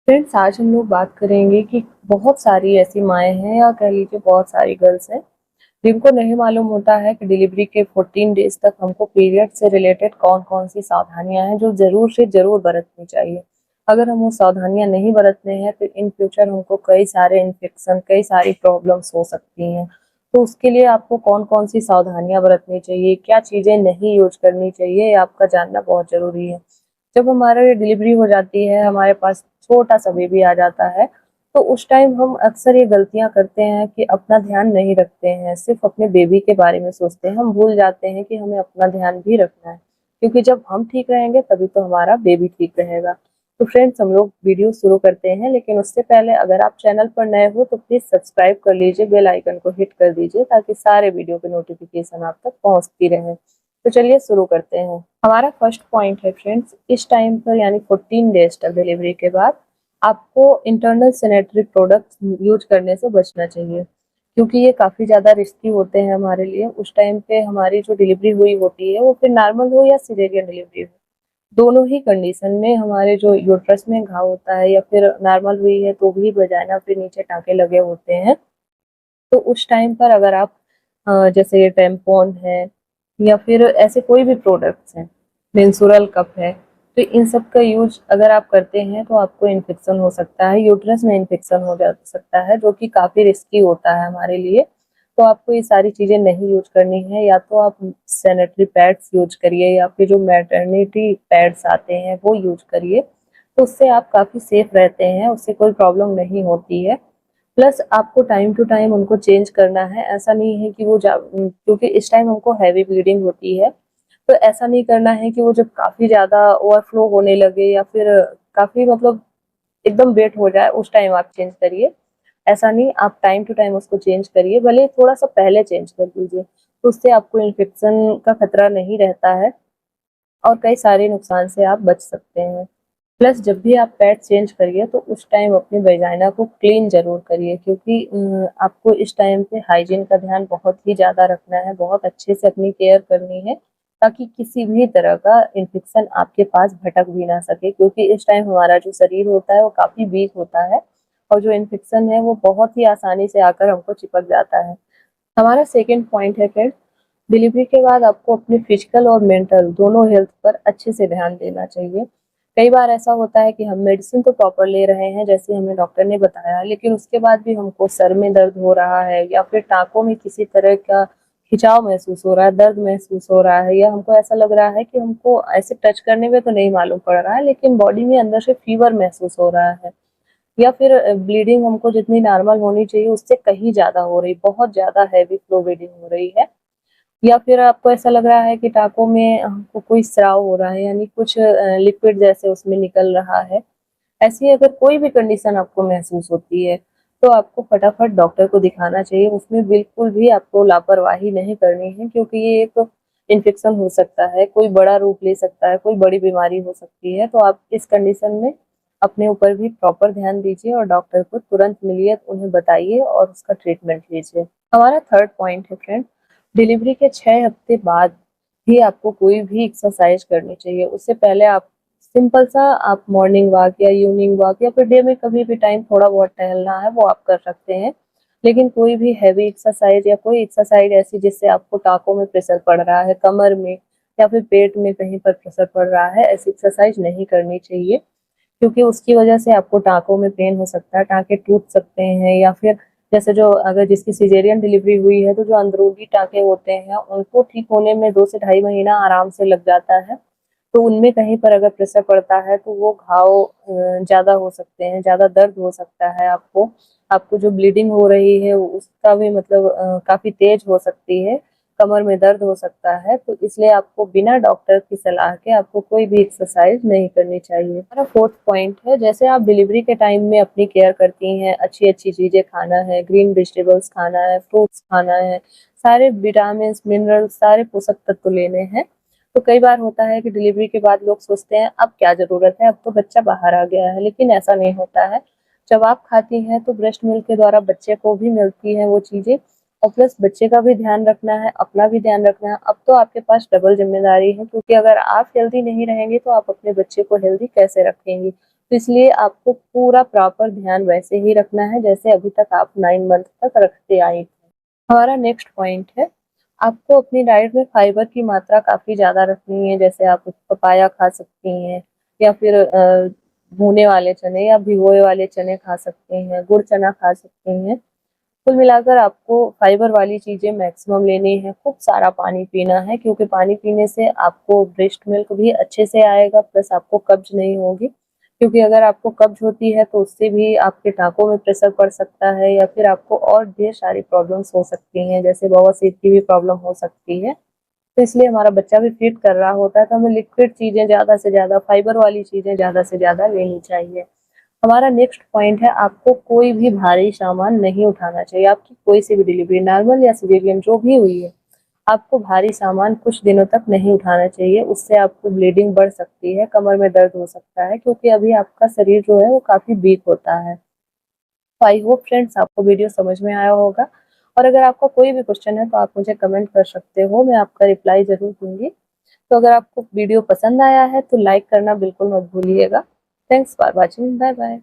Friends, आज हम लोग बात करेंगे कि बहुत सारी ऐसी माएँ हैं या कह लीजिए बहुत सारी गर्ल्स हैं, जिनको नहीं मालूम होता है कि डिलीवरी के 14 डेज़ तक हमको पीरियड से रिलेटेड कौन-कौन सी सावधानियाँ हैं जो ज़रूर से ज़रूर बरतनी चाहिए। अगर हम वो सावधानियाँ नहीं बरतते हैं तो इन फ्यूचर हमको कई सारे इन्फेक्शन, कई सारी प्रॉब्लम्स हो सकती हैं। तो उसके लिए आपको कौन-कौन सी सावधानियाँ बरतनी चाहिए, क्या चीज़ें नहीं यूज़ करनी चाहिए, ये आपका जानना बहुत ज़रूरी है। जब हमारी डिलीवरी हो जाती है, हमारे पास छोटा-सा बेबी आ जाता है, तो उस टाइम हम अक्सर ये गलतियाँ करते हैं कि अपना ध्यान नहीं रखते हैं, सिर्फ़ अपने बेबी के बारे में सोचते हैं। हम भूल जाते हैं कि हमें अपना ध्यान भी रखना है, क्योंकि जब हम ठीक रहेंगे तभी तो हमारा बेबी ठीक रहेगा। तो फ्रेंड्स, हम लोग वीडियो शुरू करते हैं, लेकिन उससे पहले अगर आप चैनल पर नए हो तो प्लीज़ सब्सक्राइब कर लीजिए, बेल आइकन को हिट कर दीजिए ताकि सारे वीडियो की नोटिफ़िकेशन आप तक पहुँचती रहे। तो चलिए शुरू करते हैं। हमारा फर्स्ट पॉइंट है फ्रेंड्स, इस टाइम पर यानी 14 डेज़ तक डिलीवरी के बाद आपको इंटरनल सैनिटरी प्रोडक्ट्स यूज़ करने से बचना चाहिए, क्योंकि ये काफ़ी ज़्यादा रिस्की होते हैं हमारे लिए। उस टाइम पे हमारी जो डिलीवरी हुई होती है, वो फिर नॉर्मल हो या सिज़ेरियन डिलीवरी हो, दोनों ही कंडीशन में हमारे जो यूट्रस में घाव होता है या फिर नॉर्मल हुई है तो भी वजाइना पे नीचे टाँके लगे होते हैं। तो उस टाइम पर अगर आप जैसे ये टेम्पॉन है या फिर ऐसे कोई भी प्रोडक्ट्स हैं, मेंस्ट्रुअल कप है, तो इन सब का यूज़ अगर आप करते हैं तो आपको इन्फेक्शन हो सकता है, यूट्रस में इन्फेक्शन हो जा सकता है, जो कि काफ़ी रिस्की होता है हमारे लिए। तो आपको ये सारी चीज़ें नहीं यूज़ करनी है, या तो आप सैनिटरी पैड्स यूज़ करिए या फिर जो मैटरनिटी पैड्स आते हैं वो यूज़ करिए, तो उससे आप काफ़ी सेफ रहते हैं, उससे कोई प्रॉब्लम नहीं होती है। प्लस आपको टाइम टू टाइम उनको चेंज करना है, ऐसा नहीं है कि क्योंकि इस टाइम हमको हैवी ब्लीडिंग होती है, तो ऐसा नहीं करना है कि वो जब काफ़ी ज़्यादा ओवरफ्लो होने लगे या फिर काफ़ी मतलब एकदम वेट हो जाए, उस टाइम आप चेंज करिए। ऐसा नहीं, आप टाइम टू टाइम उसको चेंज करिए, भले थोड़ा-सा पहले चेंज कर दीजिए, तो उससे आपको इन्फेक्शन का खतरा नहीं रहता है और कई सारे नुकसान से आप बच सकते हैं। प्लस जब भी आप पैड चेंज करिए तो उस टाइम अपनी वेजाइना को क्लीन ज़रूर करिए, क्योंकि आपको इस टाइम पे हाइजीन का ध्यान बहुत ही ज़्यादा रखना है, बहुत अच्छे से अपनी केयर करनी है, ताकि किसी भी तरह का इन्फेक्शन आपके पास भटक भी ना सके, क्योंकि इस टाइम हमारा जो शरीर होता है वो काफ़ी वीक होता है और जो इन्फेक्शन है वो बहुत ही आसानी से आकर हमको चिपक जाता है। हमारा सेकंड पॉइंट है फ्रेंड्स, डिलीवरी के बाद आपको अपने फिजिकल और मेंटल दोनों हेल्थ पर अच्छे से ध्यान देना चाहिए। कई बार ऐसा होता है कि हम मेडिसिन तो प्रॉपर ले रहे हैं जैसे हमें डॉक्टर ने बताया, लेकिन उसके बाद भी हमको सर में दर्द हो रहा है या फिर टाँकों में किसी तरह का खिंचाव महसूस हो रहा है, दर्द महसूस हो रहा है, या हमको ऐसा लग रहा है कि हमको ऐसे टच करने में तो नहीं मालूम पड़ रहा है, लेकिन बॉडी में अंदर से फीवर महसूस हो रहा है, या फिर ब्लीडिंग हमको जितनी नॉर्मल होनी चाहिए उससे कहीं ज़्यादा हो रही, बहुत ज़्यादा हैवी फ्लो ब्लीडिंग हो रही है, या फिर आपको ऐसा लग रहा है कि टाँकों में हमको कोई स्राव हो रहा है, यानी कुछ लिक्विड जैसे उसमें निकल रहा है। ऐसी अगर कोई भी कंडीशन आपको महसूस होती है, तो आपको फटाफट डॉक्टर को दिखाना चाहिए। उसमें बिल्कुल भी आपको लापरवाही नहीं करनी है, क्योंकि ये एक इन्फेक्शन हो सकता है, कोई बड़ा रूप ले सकता है, कोई बड़ी बीमारी हो सकती है। तो आप इस कंडीशन में अपने ऊपर भी प्रॉपर ध्यान दीजिए और डॉक्टर को तुरंत मिलिए, उन्हें बताइए और उसका ट्रीटमेंट लीजिए। हमारा थर्ड पॉइंट है फ्रेंड, डिलीवरी के 6 हफ्ते बाद भी आपको कोई भी एक्सरसाइज करनी चाहिए। उससे पहले आप सिंपल सा आप मॉर्निंग वॉक या इवनिंग वॉक या फिर डे में कभी भी टाइम थोड़ा बहुत टहलना है वो आप कर सकते हैं। लेकिन कोई भी हैवी एक्सरसाइज या कोई एक्सरसाइज ऐसी जिससे आपको टाँकों में प्रेशर पड़ रहा है, कमर में या फिर पेट में कहीं पर प्रेशर पड़ रहा है, ऐसी एक्सरसाइज नहीं करनी चाहिए, क्योंकि उसकी वजह से आपको टाँकों में पेन हो सकता है, टाँके टूट सकते हैं, या फिर जैसे जो अगर जिसकी सिज़ेरियन डिलीवरी हुई है तो जो अंदरूनी टाँके होते हैं उनको ठीक होने में 2 से ढाई महीना आराम से लग जाता है। तो उनमें कहीं पर अगर प्रेशर पड़ता है तो वो घाव ज़्यादा हो सकते हैं, ज़्यादा दर्द हो सकता है आपको। आपको जो ब्लीडिंग हो रही है उसका भी मतलब काफ़ी तेज़ हो सकती है, कमर में दर्द हो सकता है, तो इसलिए आपको बिना डॉक्टर की सलाह के आपको कोई भी एक्सरसाइज नहीं करनी चाहिए। हमारा फोर्थ पॉइंट है, जैसे आप डिलीवरी के टाइम में अपनी केयर करती हैं, अच्छी-अच्छी चीज़ें खाना है, ग्रीन वेजिटेबल्स खाना है, फ्रूट्स खाना है, सारे विटामिन्स, मिनरल्स, सारे पोषक तत्व लेने हैं। तो कई बार होता है कि डिलीवरी के बाद लोग सोचते हैं अब क्या ज़रूरत है, अब तो बच्चा बाहर आ गया है, लेकिन ऐसा नहीं होता है। जब आप खाती हैं तो ब्रेस्ट मिल्क के द्वारा बच्चे को भी मिलती हैं वो चीज़ें, और प्लस बच्चे का भी ध्यान रखना है, अपना भी ध्यान रखना है। अब तो आपके पास डबल ज़िम्मेदारी है, क्योंकि अगर आप हेल्दी नहीं रहेंगी तो आप अपने बच्चे को हेल्दी कैसे रखेंगी? तो इसलिए आपको पूरा प्रॉपर ध्यान वैसे ही रखना है जैसे अभी तक आप 9 मंथ तक रखते आई थी। हमारा नेक्स्ट पॉइंट है, आपको अपनी डाइट में फाइबर की मात्रा काफ़ी ज़्यादा रखनी है। जैसे आप पपाया खा सकती हैं या फिर भुने वाले चने या भिगोए वाले चने खा सकते हैं, गुड़ चना खा सकती हैं। कुल मिलाकर आपको फाइबर वाली चीज़ें मैक्सिमम लेनी है। खूब सारा पानी पीना है क्योंकि पानी पीने से आपको ब्रेस्ट मिल्क भी अच्छे से आएगा, प्लस आपको कब्ज़ नहीं होगी। क्योंकि अगर आपको कब्ज़ होती है तो उससे भी आपके टाँकों में प्रेशर पड़ सकता है या फिर आपको और ढेर सारी प्रॉब्लम्स हो सकती हैं, जैसे बवासीर की भी प्रॉब्लम हो सकती है। तो इसलिए हमारा बच्चा भी फ़ीड कर रहा होता है तो हमें लिक्विड चीज़ें ज़्यादा से ज़्यादा, फाइबर वाली चीज़ें ज़्यादा से ज़्यादा लेनी चाहिए। हमारा नेक्स्ट पॉइंट है, आपको कोई भी भारी सामान नहीं उठाना चाहिए। आपकी कोई सी भी डिलीवरी नॉर्मल या सिजेरियन जो भी हुई है, आपको भारी सामान कुछ दिनों तक नहीं उठाना चाहिए। उससे आपको ब्लीडिंग बढ़ सकती है, कमर में दर्द हो सकता है क्योंकि अभी आपका शरीर जो है वो काफ़ी वीक होता है। तो आई होप फ्रेंड्स आपको वीडियो समझ में आया होगा, और अगर आपका कोई भी क्वेश्चन है तो आप मुझे कमेंट कर सकते हो, मैं आपका रिप्लाई ज़रूर दूँगी। तो अगर आपको वीडियो पसंद आया है तो लाइक करना बिल्कुल मत भूलिएगा। Thanks for watching, bye bye.